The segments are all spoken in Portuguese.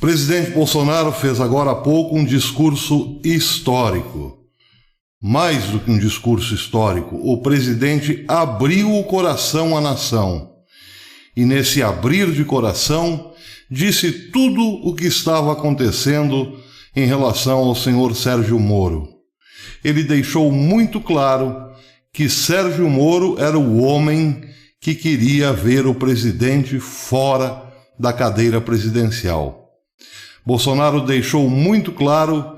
presidente Bolsonaro fez agora há pouco um discurso histórico. Mais do que um discurso histórico, o presidente abriu o coração à nação. E nesse abrir de coração, disse tudo o que estava acontecendo em relação ao senhor Sérgio Moro. Ele deixou muito claro que Sérgio Moro era o homem que queria ver o presidente fora da cadeira presidencial. Bolsonaro deixou muito claro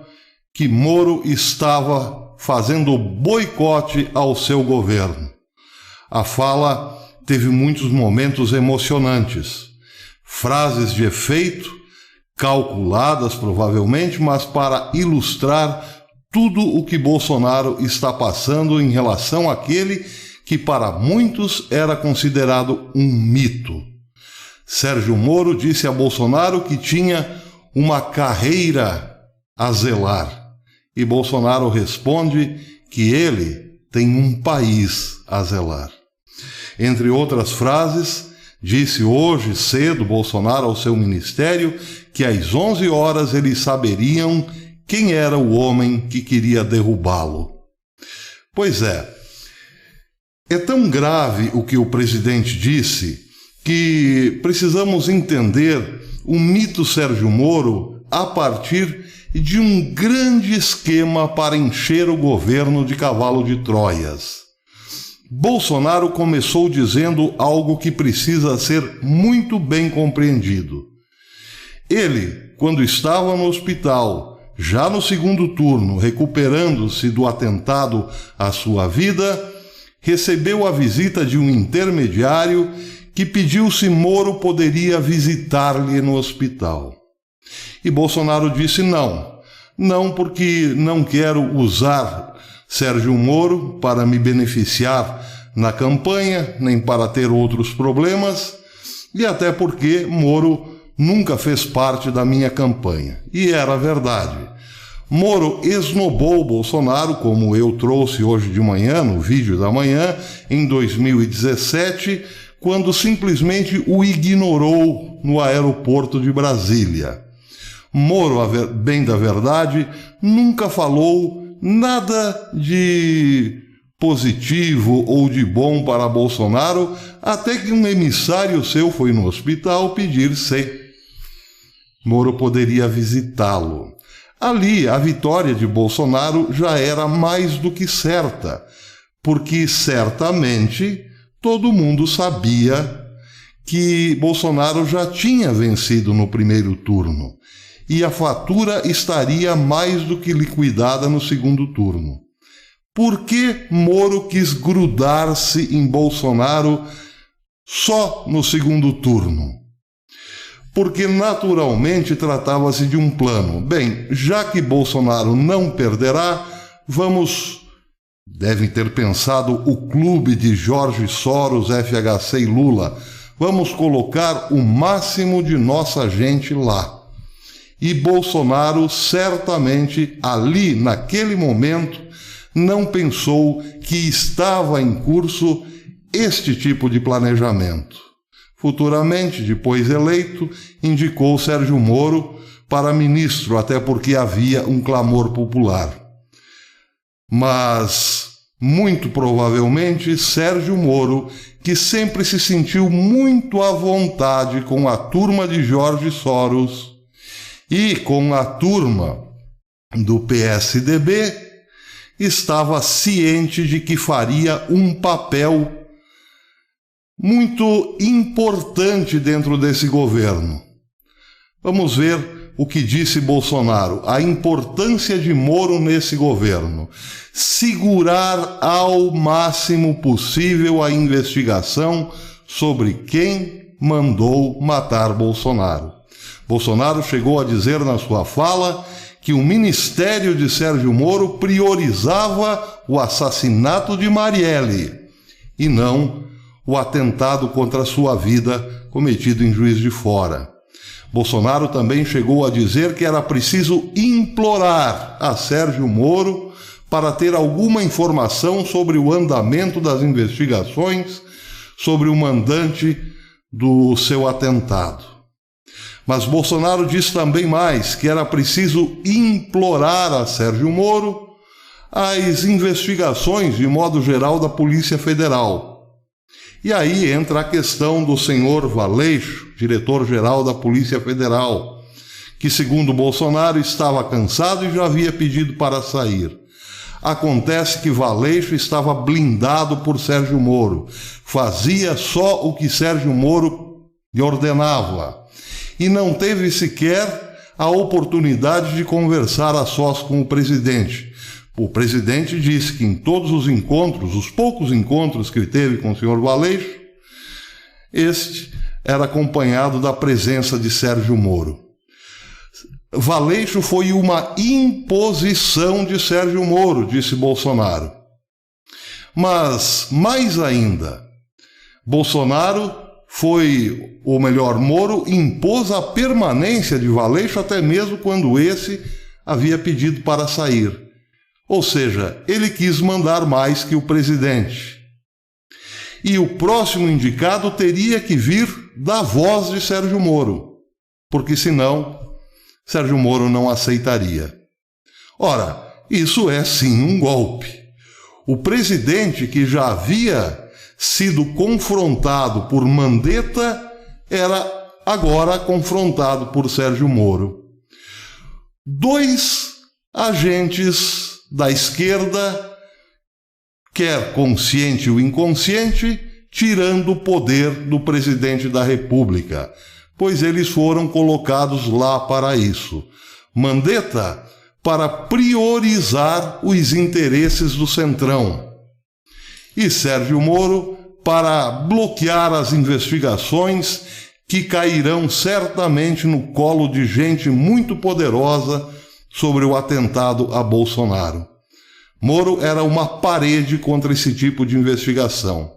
que Moro estava fazendo boicote ao seu governo. A fala teve muitos momentos emocionantes, frases de efeito, calculadas provavelmente, mas para ilustrar tudo o que Bolsonaro está passando em relação àquele que para muitos era considerado um mito. Sérgio Moro disse a Bolsonaro que tinha uma carreira a zelar. E Bolsonaro responde que ele tem um país a zelar. Entre outras frases, disse hoje cedo Bolsonaro ao seu ministério que às 11 horas eles saberiam quem era o homem que queria derrubá-lo. Pois é tão grave o que o presidente disse que precisamos entender o mito Sérgio Moro a partir de um grande esquema para encher o governo de cavalo de Troias. Bolsonaro começou dizendo algo que precisa ser muito bem compreendido. Ele, quando estava no hospital, já no segundo turno, recuperando-se do atentado à sua vida, recebeu a visita de um intermediário que pediu se Moro poderia visitar-lhe no hospital. E Bolsonaro disse não porque não quero usar Sérgio Moro para me beneficiar na campanha, nem para ter outros problemas, e até porque Moro nunca fez parte da minha campanha. E era verdade. Moro esnobou Bolsonaro, como eu trouxe hoje de manhã, no vídeo da manhã, em 2017, quando simplesmente o ignorou no aeroporto de Brasília. Moro, a bem da verdade, nunca falou nada de positivo ou de bom para Bolsonaro, até que um emissário seu foi no hospital pedir se Moro poderia visitá-lo. Ali, a vitória de Bolsonaro já era mais do que certa, porque certamente todo mundo sabia que Bolsonaro já tinha vencido no primeiro turno. E a fatura estaria mais do que liquidada no segundo turno. Por que Moro quis grudar-se em Bolsonaro só no segundo turno? Porque naturalmente tratava-se de um plano. Bem, já que Bolsonaro não perderá, devem ter pensado o clube de Jorge Soros, FHC e Lula, vamos colocar o máximo de nossa gente lá. E Bolsonaro certamente ali, naquele momento, não pensou que estava em curso este tipo de planejamento. Futuramente, depois eleito, indicou Sérgio Moro para ministro, até porque havia um clamor popular. Mas, muito provavelmente, Sérgio Moro, que sempre se sentiu muito à vontade com a turma de Jorge Soros, e com a turma do PSDB, estava ciente de que faria um papel muito importante dentro desse governo. Vamos ver o que disse Bolsonaro, a importância de Moro nesse governo. Segurar ao máximo possível a investigação sobre quem mandou matar Bolsonaro. Bolsonaro chegou a dizer na sua fala que o ministério de Sérgio Moro priorizava o assassinato de Marielle e não o atentado contra a sua vida cometido em Juiz de Fora. Bolsonaro também chegou a dizer que era preciso implorar a Sérgio Moro para ter alguma informação sobre o andamento das investigações sobre o mandante do seu atentado. Mas Bolsonaro diz também mais, que era preciso implorar a Sérgio Moro as investigações, de modo geral, da Polícia Federal. E aí entra a questão do senhor Valeixo, diretor-geral da Polícia Federal, que, segundo Bolsonaro, estava cansado e já havia pedido para sair. Acontece que Valeixo estava blindado por Sérgio Moro, fazia só o que Sérgio Moro lhe ordenava e não teve sequer a oportunidade de conversar a sós com o presidente. O presidente disse que em todos os encontros, os poucos encontros que ele teve com o senhor Valeixo, este era acompanhado da presença de Sérgio Moro. Valeixo foi uma imposição de Sérgio Moro, disse Bolsonaro. Mas, mais ainda, Moro impôs a permanência de Valeixo até mesmo quando esse havia pedido para sair. Ou seja, ele quis mandar mais que o presidente. E o próximo indicado teria que vir da voz de Sérgio Moro, porque senão Sérgio Moro não aceitaria. Ora, isso é sim um golpe. O presidente, que já havia sido confrontado por Mandetta, era agora confrontado por Sérgio Moro. Dois agentes da esquerda, quer consciente ou inconsciente, tirando o poder do presidente da República, pois eles foram colocados lá para isso. Mandetta para priorizar os interesses do Centrão e Sérgio Moro para bloquear as investigações que cairão certamente no colo de gente muito poderosa sobre o atentado a Bolsonaro. Moro era uma parede contra esse tipo de investigação.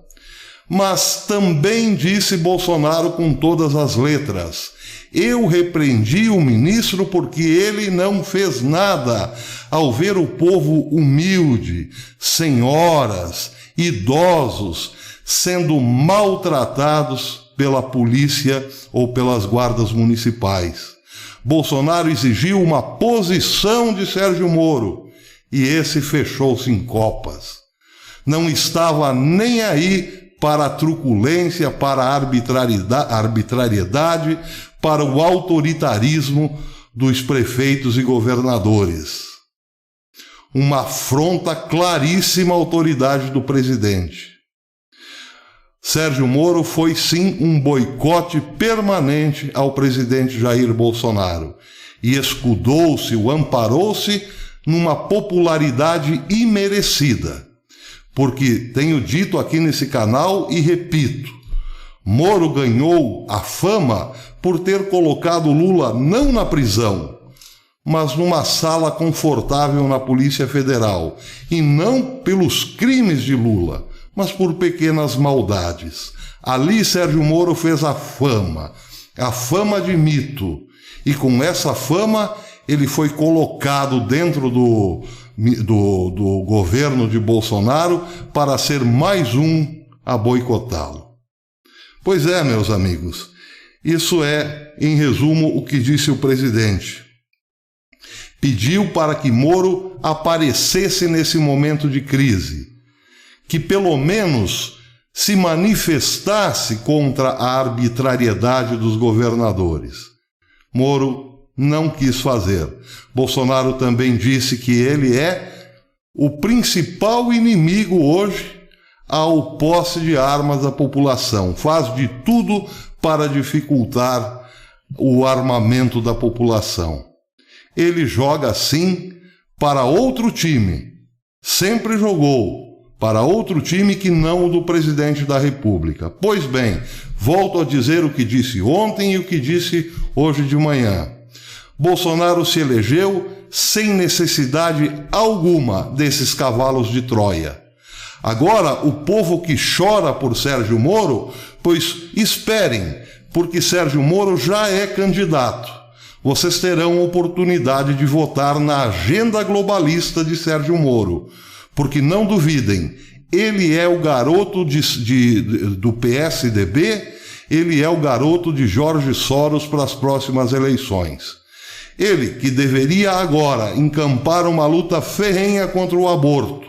Mas também disse Bolsonaro com todas as letras: eu repreendi o ministro porque ele não fez nada ao ver o povo humilde, senhoras, idosos, sendo maltratados pela polícia ou pelas guardas municipais. Bolsonaro exigiu uma posição de Sérgio Moro e esse fechou-se em copas. Não estava nem aí para a truculência, para a arbitrariedade, para o autoritarismo dos prefeitos e governadores. Uma afronta claríssima à autoridade do presidente. Sérgio Moro foi sim um boicote permanente ao presidente Jair Bolsonaro e escudou-se, o amparou-se numa popularidade imerecida. Porque tenho dito aqui nesse canal e repito, Moro ganhou a fama por ter colocado Lula não na prisão, mas numa sala confortável na Polícia Federal, e não pelos crimes de Lula, mas por pequenas maldades. Ali Sérgio Moro fez a fama de mito, e com essa fama ele foi colocado dentro do governo de Bolsonaro para ser mais um a boicotá-lo. Pois é, meus amigos, isso é, em resumo, o que disse o presidente. Pediu para que Moro aparecesse nesse momento de crise, que pelo menos se manifestasse contra a arbitrariedade dos governadores. Moro não quis fazer. Bolsonaro também disse que ele é o principal inimigo hoje ao posse de armas da população. Faz de tudo para dificultar o armamento da população. Ele joga, sim, para outro time. Sempre jogou para outro time que não o do presidente da República. Pois bem, volto a dizer o que disse ontem e o que disse hoje de manhã. Bolsonaro se elegeu sem necessidade alguma desses cavalos de Troia. Agora, o povo que chora por Sérgio Moro, pois esperem, porque Sérgio Moro já é candidato. Vocês terão oportunidade de votar na agenda globalista de Sérgio Moro, porque não duvidem, ele é o garoto do PSDB, Ele é o garoto de Jorge Soros para as próximas eleições. Ele que deveria agora encampar uma luta ferrenha contra o aborto,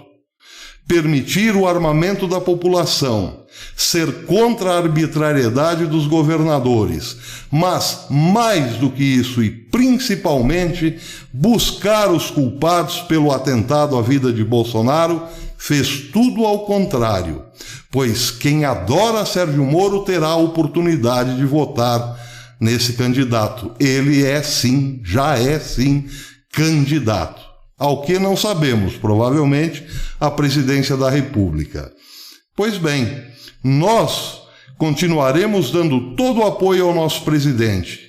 permitir o armamento da população, ser contra a arbitrariedade dos governadores, mas, mais do que isso e principalmente, buscar os culpados pelo atentado à vida de Bolsonaro, fez tudo ao contrário, pois quem adora Sérgio Moro terá a oportunidade de votar nesse candidato. Ele é sim, já é sim, candidato. Ao que não sabemos, provavelmente, a presidência da República. Pois bem, nós continuaremos dando todo o apoio ao nosso presidente.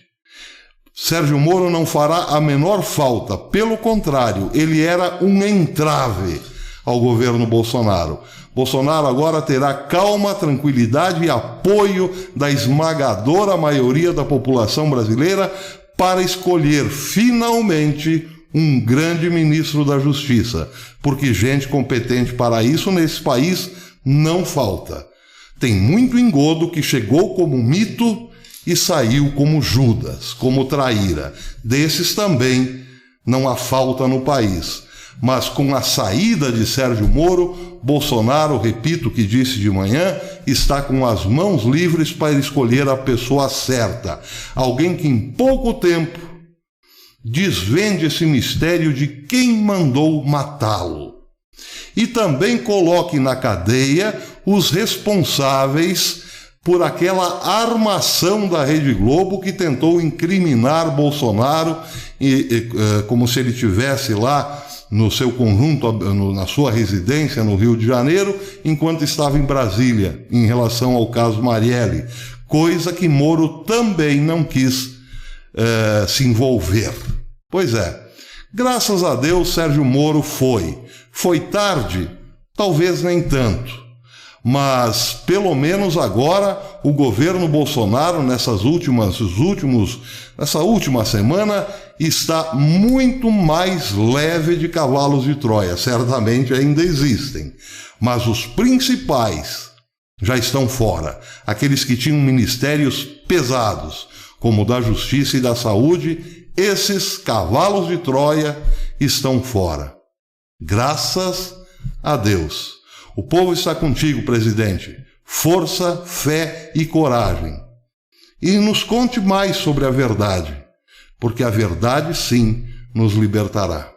Sérgio Moro não fará a menor falta, pelo contrário, ele era um entrave ao governo Bolsonaro. Bolsonaro agora terá calma, tranquilidade e apoio da esmagadora maioria da população brasileira para escolher finalmente um grande ministro da Justiça, porque gente competente para isso nesse país não falta. Tem muito engodo que chegou como mito e saiu como Judas, como traíra. Desses também não há falta no país. Mas com a saída de Sérgio Moro, Bolsonaro, repito o que disse de manhã, está com as mãos livres para escolher a pessoa certa. Alguém que em pouco tempo desvende esse mistério de quem mandou matá-lo. E também coloque na cadeia os responsáveis por aquela armação da Rede Globo que tentou incriminar Bolsonaro, como se ele tivesse lá no seu conjunto, na sua residência no Rio de Janeiro, enquanto estava em Brasília, em relação ao caso Marielle, coisa que Moro também não quis se envolver. Pois é, graças a Deus Sérgio Moro foi. Foi tarde? Talvez nem tanto. Mas, pelo menos agora, o governo Bolsonaro, nessa última semana, está muito mais leve de cavalos de Troia. Certamente ainda existem. Mas os principais já estão fora. Aqueles que tinham ministérios pesados, como o da Justiça e da Saúde, esses cavalos de Troia estão fora. Graças a Deus. O povo está contigo, presidente. Força, fé e coragem. E nos conte mais sobre a verdade, porque a verdade, sim, nos libertará.